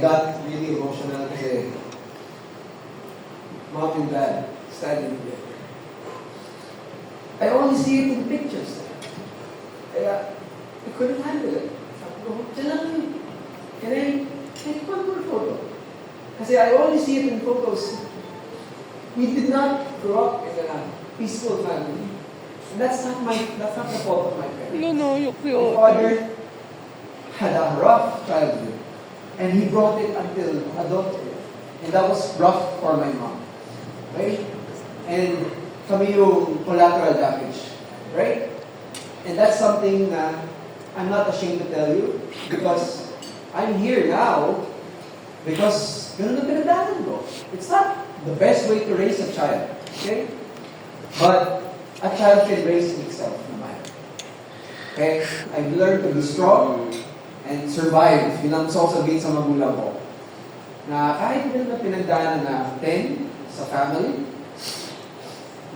got really emotional kasi mom and dad standing together. I only see it in pictures. Kaya, I couldn't handle it. Sabi ko, dyan lang yun. Can I take one more photo? Kasi I only see it in photos. We did not grow up in a peaceful family. And that's not the fault of my parents. No, My father had a rough childhood. And he brought it until adulthood. And that was rough for my mom. Right? And kami yung collateral damage. Right? And that's something na I'm not ashamed to tell you because I'm here now because ganun ang pinagdaanan ko. It's not the best way to raise a child. Okay? But a child can raise itself naman. Okay? I've learned to be strong and survive. Yun ang sasabihin sa magulang ko. Na kahit ganun na pinagdaanan natin sa family,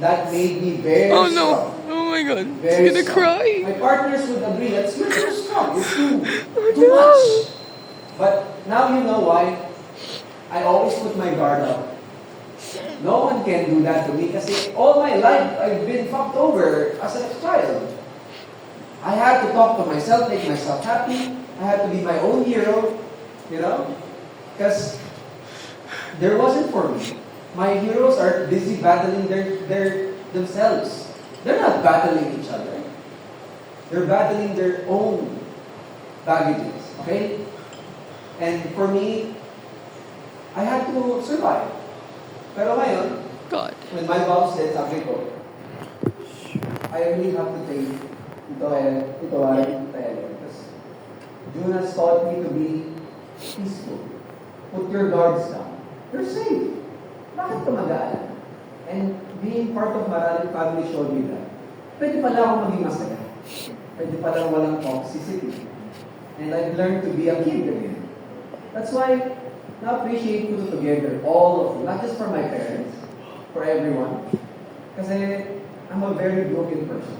that made me very Oh strong. no! Oh my God! Very I'm gonna strong. cry. My partners would agree that you're too strong. You're Oh, too no. much. But now you know why. I always put my guard up. No one can do that to me kasi all my life I've been fucked over as a child. I had to talk to myself, make myself happy. I had to be my own hero, you know? Because there wasn't for me. My heroes are busy battling themselves. They're not battling each other. They're battling their own baggages, okay? And for me, I had to survive. Pero ngayon, God. when my mom said, sabi ko, I really have to thank ito ay because Jonas taught me to be peaceful. Put your guards down. You're safe. Bakit ka mag-aalala? And being part of Maraling family showed me that. Pwede pala akong maging masaya. Pwede pala walang toxicity. And I've learned to be a kid again. That's why na-appreciate ko together, all of you. Not just for my parents, for everyone. Kasi I'm a very broken person.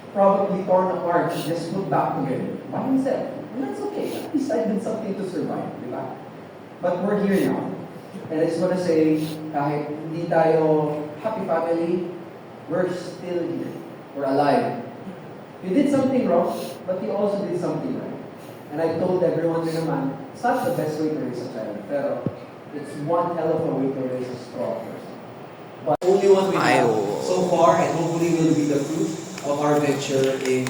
Probably torn apart, just put back together by himself. And that's okay. At least I did something to survive, di ba? But we're here now. And I just want to say, kahit hindi tayo happy family, we're still here. We're alive. You did something wrong, but you also did something right. And I told everyone din naman, it's not the best way to raise a child, pero it's one hell of a way to raise a strong person. But only one we have so far, and hopefully will be the fruit of our venture in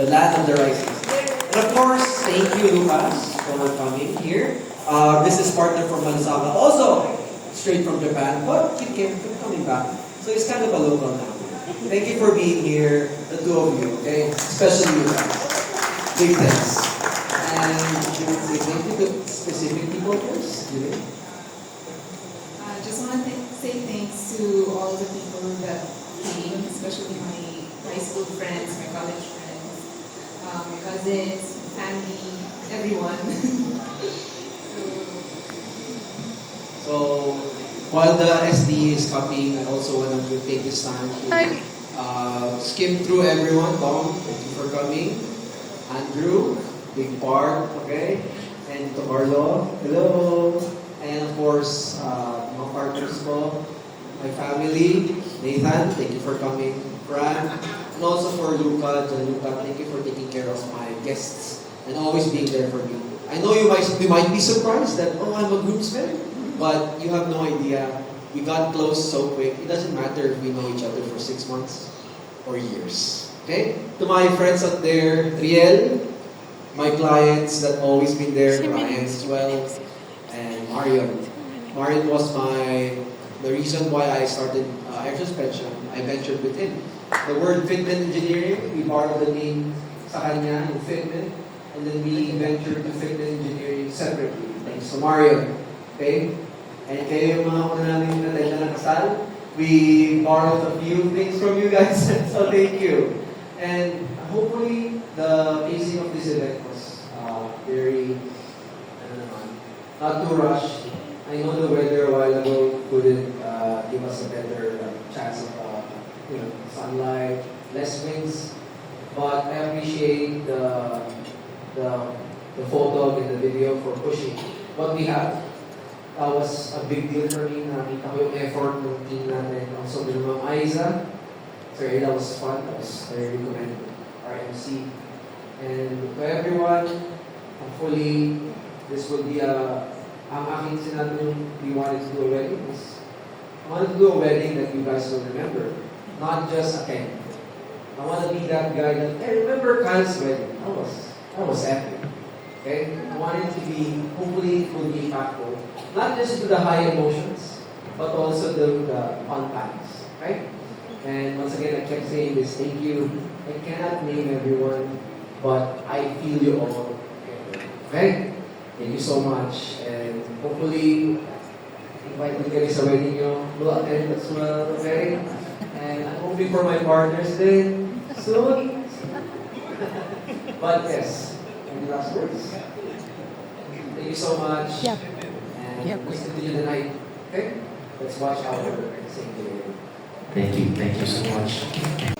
the land of the rising sun. And of course, thank you, Lucas, for coming here. Business partner from Mansaga, also straight from Japan, but he kept coming back. So he's kind of a local now. Thank you for being here, the two of you, okay? Especially you guys. Big thanks. And you would say thank you to specific people first, you know? I just want to say thanks to all the people that came, especially my high school friends, my college friends, my cousins, family, everyone. So, while the SD is copying, I also want to take this time to skim through everyone. Tom, thank you for coming. Andrew, big part, okay? And to Carlo, hello. And of course, mga partners ko, my family, Nathan, thank you for coming. Fran, and also for Luca, Gianluca, thank you for taking care of my guests and always being there for me. I know you might be surprised that, oh, I'm a groomsman. But you have no idea. We got close so quick. It doesn't matter if we know each other for 6 months or years. Okay? To my friends out there, Riel, my clients that always been there, Ryan as well, and Marion. Marion was the reason why I started air suspension. I ventured with him. The word fitment engineering, we borrowed the name sa kanya, yung fitment, and then we ventured to fitment engineering separately. Thanks to Marion. Okay? And kayo yung mga una namin natay na kasal, we borrowed a few things from you guys, so thank you. And hopefully, the pacing of this event was very, not too rushed. I know the weather a while ago couldn't give us a better chance of sunlight, less winds, but I appreciate the photog and the video for pushing what we have. That was a big deal for me. Nakita ko yung effort ng team natin. Also with Ma'am Aiza. So that was fun. That was very recommended. Our MC. And to everyone, hopefully, this will be ang aking sinabi we wanted to do a wedding is, I wanted to do a wedding that you guys will remember. Not just attend. I want to be that guy that, hey, remember Kyle's wedding? That was epic. Okay? I want it to be, hopefully, it will be impactful. Not just to the high emotions, but also the fun times. Right? And once again, I kept saying this, thank you. I cannot name everyone, but I feel you all. Okay? Thank you so much. And hopefully, invite me guys sa wedding nyo. We'll attend as well, okay? And I'm hoping for my partners then soon. But yes, any last words? Thank you so much. Yep. And let's continue the night. Okay? Let's watch our sing together. Thank you so much.